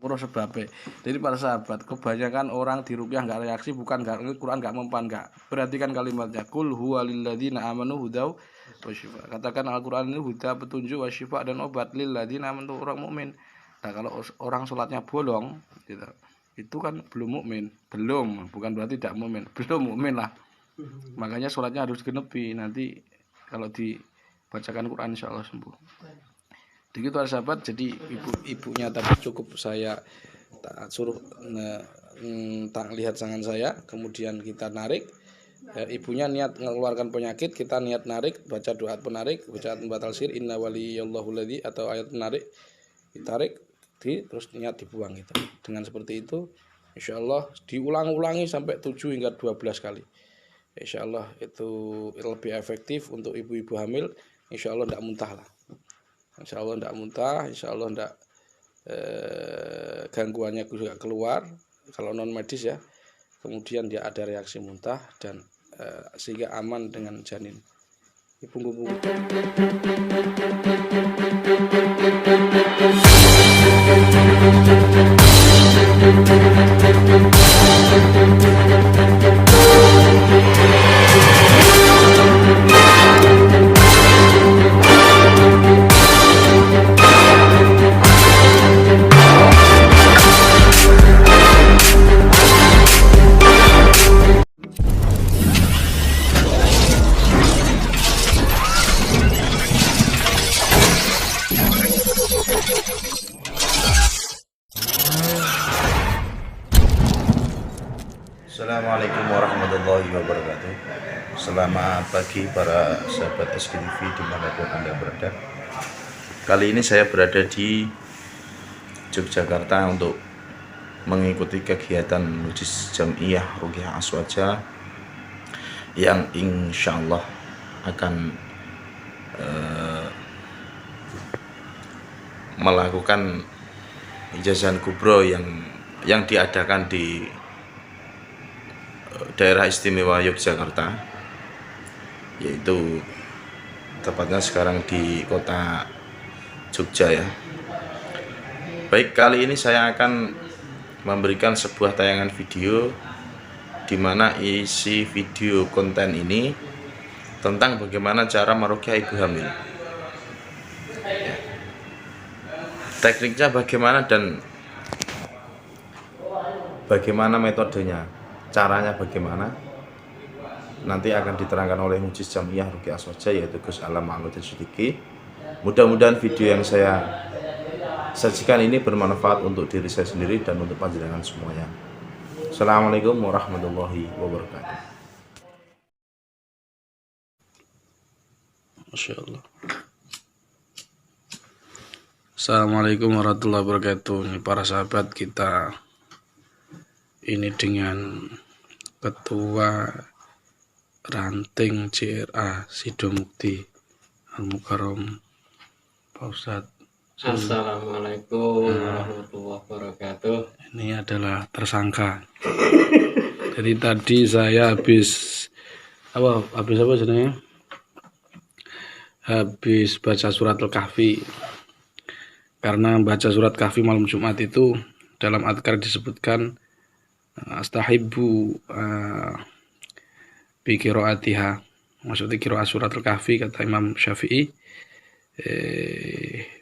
Pura sebabnya. Jadi para sahabat, kebanyakan orang di ruqyah nggak reaksi, bukan nggak Quran nggak mempan, nggak. Perhatikan kalimatnya. Qul huwa lilladzina amanu hudaw wa syifa. Katakan Al-Quran ini huda, petunjuk, wa syifa, dan obat lilladzina amanu, orang mukmin. Nah kalau orang sholatnya bolong, gitu, itu kan belum mukmin, bukan berarti tidak mukmin, belum mukmin lah. Makanya sholatnya harus genepi. Nanti kalau dibacakan Quran insya Allah sembuh. Begitu para sahabat. Jadi ibunya tadi cukup saya suruh tak lihat tangan saya, kemudian kita narik. Ibunya niat mengeluarkan penyakit, kita niat narik, baca doa penarik, baca batal sihir, inna waliyallahu ladzi, atau ayat penarik, ditarik, terus niat dibuang gitu. Dengan seperti itu insya Allah diulang-ulangi sampai 7 hingga 12 kali. Insya Allah itu lebih efektif untuk ibu-ibu hamil. Insya Allah tidak muntah lah. Insya Allah tidak muntah, insya Allah tidak gangguannya juga keluar kalau non medis ya. Kemudian dia ada reaksi muntah dan sehingga aman dengan janin. Ibu-ibu. Assalamualaikum warahmatullahi wabarakatuh. Selamat pagi para sahabat SKTV dimanapun Anda berada. Kali ini saya berada di Yogyakarta untuk mengikuti kegiatan Mujis Jamiyah Ruqyah Aswaja yang insya Allah akan melakukan ijazah kubro yang diadakan di daerah istimewa Yogyakarta, yaitu tepatnya sekarang di kota Jogja ya. Baik, kali ini saya akan memberikan sebuah tayangan video di mana isi video konten ini tentang bagaimana cara meruqyah ibu hamil, tekniknya bagaimana dan bagaimana metodenya, caranya bagaimana, nanti akan diterangkan oleh Mujis Jamiyah Ruqyah Aswaja, yaitu Gus Alam Mahmud Siddiqi. Mudah-mudahan video yang saya sajikan ini bermanfaat untuk diri saya sendiri dan untuk panjenengan semuanya. Assalamualaikum warahmatullahi wabarakatuh. Masya Allah. Assalamualaikum warahmatullahi wabarakatuh. Ini para sahabat, kita ini dengan Ketua Ranting CRA Sidomukti Al-Mukarram, Pak Ustadz. Assalamualaikum warahmatullahi wabarakatuh. Ini adalah tersangka. Jadi tadi saya habis apa sebenarnya? Habis baca surat Al-Kahfi. Karena baca surat Kahfi malam Jumat itu dalam adhkar disebutkan astahibbu bi qiraatiha, maksudnya qiraat surat Al-Kahfi kata Imam Syafi'i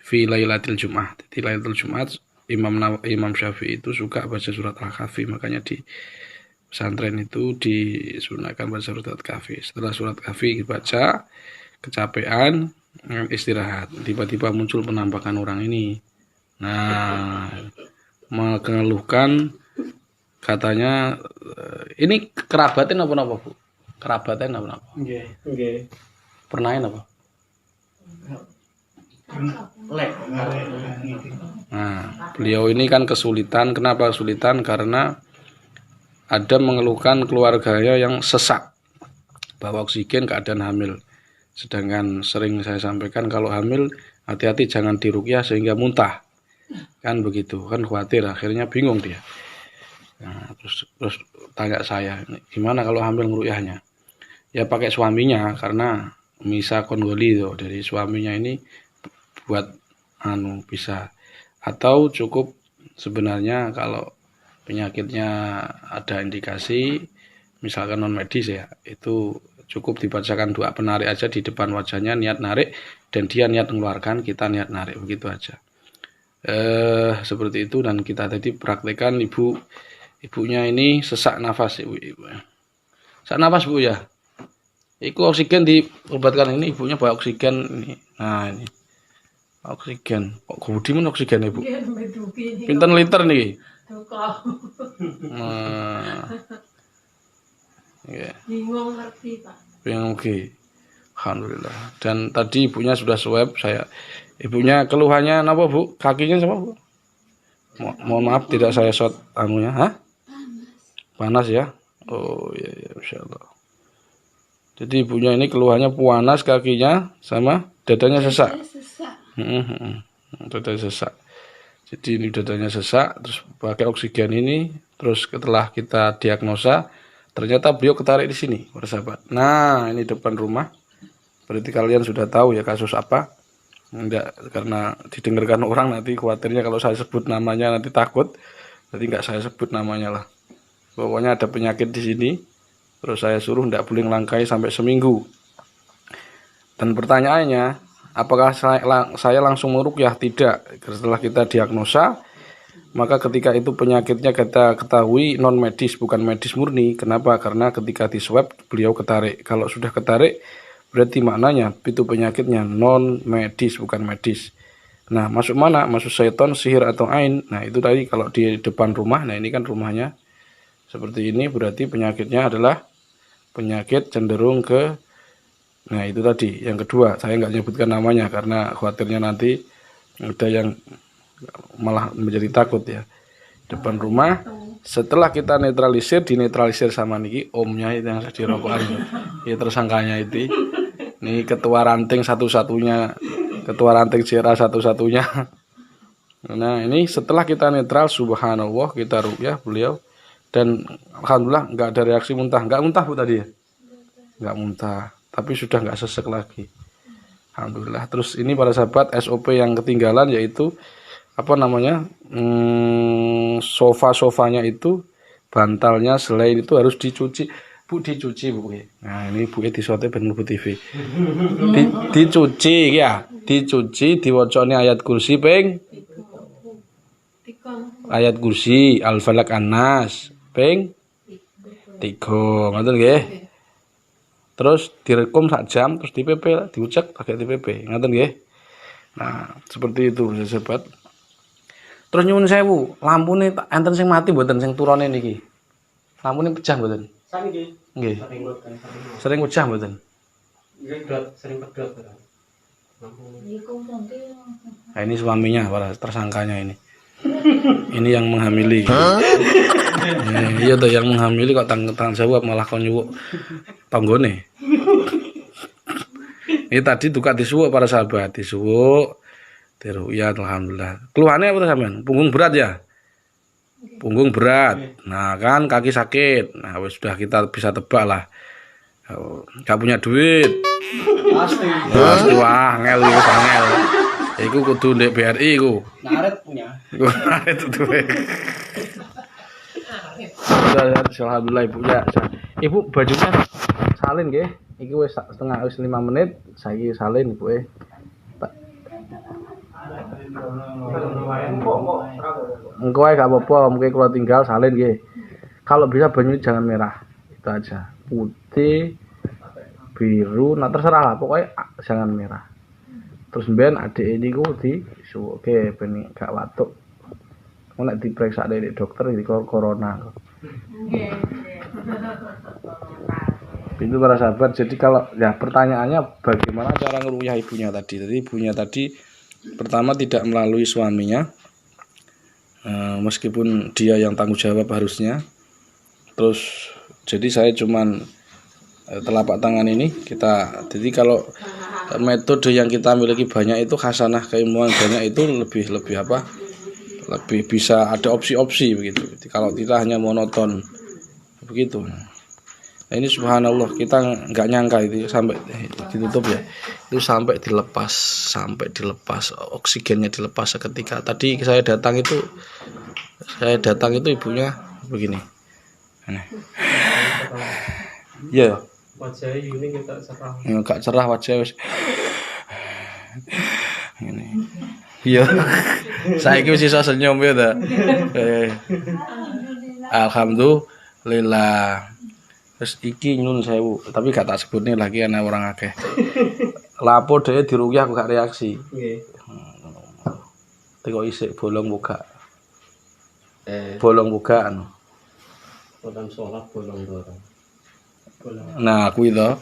fi lailatul Jum'ah. Di lailatul Jumat Imam Syafi'i itu suka baca surat Al-Kahfi, makanya di pesantren itu disunahkan baca surat Al-Kahfi. Setelah surat Kahfi dibaca, kecapean, istirahat, tiba-tiba muncul penampakan orang ini. Nah, mengeluhkan katanya ini kerabatin apa-apa, Bu? Kerabatin apa-apa? Nggih. Pernahin apa? Nah, beliau ini kan kesulitan. Kenapa kesulitan? Karena ada mengeluhkan keluarganya yang sesak, bawa oksigen, keadaan hamil. Sedangkan sering saya sampaikan kalau hamil hati-hati jangan diruqyah sehingga muntah. Kan begitu, kan khawatir, akhirnya bingung dia. Nah, terus tanya saya, gimana kalau hamil ngeruqyahnya? Ya pakai suaminya, karena misa kongoli itu dari suaminya ini buat bisa, atau cukup sebenarnya kalau penyakitnya ada indikasi misalkan non medis ya, itu cukup dibacakan doa penarik aja di depan wajahnya, niat narik, dan dia niat mengeluarkan, kita niat narik, begitu aja. Seperti itu. Dan kita tadi praktekkan ibunya ini sesak nafas, ibu. Sesak nafas Bu ya. Iku oksigen diobatkan, ini ibunya bawa oksigen ini. Nah ini oksigen. Kok gudi men oksigen Ibu? Pinten liter nih? Nah. Ya. Bingung ngerti Pak. Bingung oke. Alhamdulillah. Dan tadi ibunya sudah swab saya. Ibunya keluhannya apa Bu? Kakinya sama Bu? Mohon maaf tidak saya shot anunya. Hah? Panas ya? Oh iya ya, insyaallah. Jadi ibunya ini keluhannya panas kakinya sama dadanya sesak. Dadanya sesak. Jadi ini dadanya sesak, terus pakai oksigen ini, terus setelah kita diagnosa, ternyata beliau ketarik di sini, para sahabat. Nah, ini depan rumah. Berarti kalian sudah tahu ya kasus apa? Enggak, karena didengarkan orang nanti khawatirnya kalau saya sebut namanya nanti takut. Jadi enggak saya sebut namanya lah. Pokoknya ada penyakit di sini. Terus saya suruh enggak boleh ngelangkai sampai seminggu. Dan pertanyaannya, apakah saya langsung meruqyah? Tidak. Setelah kita diagnosa, maka ketika itu penyakitnya kita ketahui non medis, bukan medis murni. Kenapa? Karena ketika di swab beliau ketarik. Kalau sudah ketarik, berarti maknanya itu penyakitnya non medis, bukan medis. Nah, masuk mana? Masuk syaitan, sihir atau ain. Nah, itu tadi kalau di depan rumah. Nah, ini kan rumahnya seperti ini, berarti penyakitnya adalah penyakit cenderung ke, nah itu tadi. Yang kedua, saya nggak nyebutkan namanya karena khawatirnya nanti ada yang malah menjadi takut ya. Depan rumah, setelah kita dinetralisir sama niki omnya itu yang di rokokan ya, tersangkanya itu. Ini ketua ranting satu-satunya, ketua ranting CRA satu-satunya. Nah ini setelah kita netral, subhanallah, kita ruqyah beliau. Dan alhamdulillah nggak ada reaksi muntah. Nggak muntah Bu tadi ya? Nggak muntah. Tapi sudah nggak sesek lagi. Alhamdulillah. Terus ini para sahabat, SOP yang ketinggalan yaitu apa namanya, sofa-sofanya itu, bantalnya, selain itu harus dicuci. Bu, dicuci Bu. Nah ini Bu disote ben Bu TV. Dicuci ya, dicuci, diwacane ayat kursi ping, ayat kursi Al-Falaq An-Nas ping 3, ngoten nggih. Terus direkom sak jam, terus di-PP, diucek pakai di-PP, ngoten nggih. Nah, seperti itu sahabat. Terus nyuwun sewu, lampune enten sing mati mboten sing turune niki? Lampune pecah mboten? Nggih. Nggih. Sering pecah mboten? Nggih, sering pedot. Nah, ini suaminya para tersangkanya ini. Ini yang menghamili. Iya tuh yang menghamili kok tangan jawab malah kon nyuwuk tanggone. Ini tadi tukar disuwuk para sahabat, disuwuk. Ya alhamdulillah. Keluhannya apa sampean? Punggung berat ya? Punggung berat. Nah, kan kaki sakit. Nah, sudah kita bisa tebak lah. Gak punya duit. Pasti wah ngel iki angel. Iku kudu ndek BRI iku. Naret punya. Itu tuh. Alhamdulillah Ibu ya. Ibu bajunya salin nggih. Iki wis setengah 5 menit saiki salin Ibu Engko ae gak apa-apa, mungkin kalau tinggal salin nggih. Kalau bisa banyu jangan merah. Itu aja. Putih, biru, nah terserah lah, pokoknya jangan merah. Terus mben adik ini ku disuwuke ben gak watuk. Nek diperiksa dari dokter iki corona. Itu para sahabat. Jadi kalau ya pertanyaannya bagaimana cara ngeruqyah ibunya tadi. Jadi ibunya tadi pertama tidak melalui suaminya. Meskipun dia yang tanggung jawab harusnya. Terus jadi saya cuman telapak tangan ini kita. Jadi kalau metode yang kita miliki banyak itu hasanah keilmuan banyak itu lebih apa? Lebih bisa ada opsi-opsi begitu. Jadi kalau kita hanya monoton begitu. Nah, ini subhanallah kita nggak nyangka itu sampai ditutup ya, itu sampai dilepas oksigennya dilepas seketika. Tadi saya datang itu ibunya begini. Ya. Wajahnya ini kita cerah. Enggak cerah wajah wis. Ini. Iya. Saiki wis iso senyum ya ta. Alhamdulillah. Terus iki nyun sewu, tapi gak tak sebutne lagi ana orang akeh. Lapo dhewe dirukyah kok gak reaksi. Nggih. Teko isik bolong buka. Bolong buka anu. Orang sholat bolong dorong. Nah, kuwi to.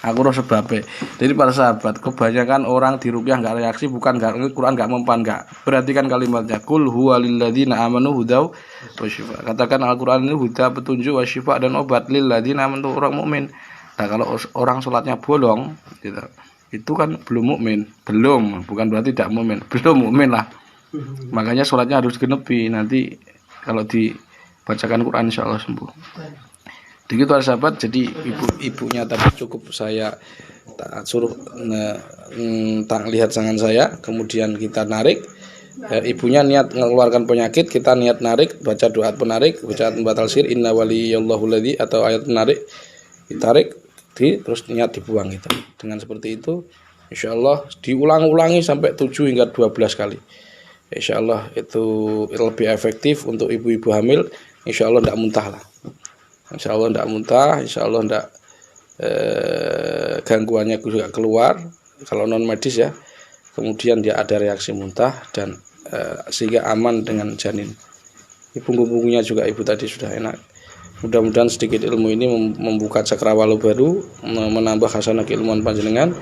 Aku ora sebabe. Jadi para sahabat, kebanyakan orang dirukyah enggak reaksi bukan enggak Quran enggak mempan enggak. Perhatikan kalimatnya. Qul huwalil ladzina amanu hudaw wa syifa. Katakan Al-Qur'an ini huda, petunjuk, wa syifa dan obat lil ladzina amanu orang mukmin. Nah, kalau orang salatnya bolong gitu. Itu kan belum mukmin. Belum, bukan berarti tidak mukmin. Belum mukmin lah. Makanya salatnya harus genepi. Nanti kalau dibacakan Quran insyaallah sembuh. Begitu para sahabat, jadi ibunya tadi cukup saya suruh tak lihat tangan saya, kemudian kita narik. Ibunya niat mengeluarkan penyakit, kita niat narik, baca doa penarik, bacaan batal sir, inna waliyallahu ladzi atau ayat penarik, ditarik, terus niat dibuang gitu. Dengan seperti itu, insyaallah diulang-ulangi sampai 7 hingga 12 kali. Insyaallah itu lebih efektif untuk ibu-ibu hamil. Insyaallah tidak muntah lah. Insyaallah tidak muntah, insyaallah tidak gangguannya juga keluar kalau non medis ya. Kemudian dia ada reaksi muntah dan sehingga aman dengan janin. Punggung-punggungnya juga ibu tadi sudah enak. Mudah-mudahan sedikit ilmu ini membuka cakrawala baru, menambah hasanah keilmuan panjenengan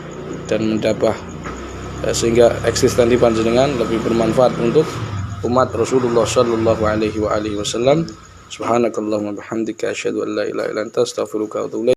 dan menambah sehingga eksistensi panjenengan lebih bermanfaat untuk umat Rasulullah sallallahu alaihi wasallam. Subhanakallahumma bihamdika asyhadu an la ilaha illa anta astaghfiruka wa atubu ilaik.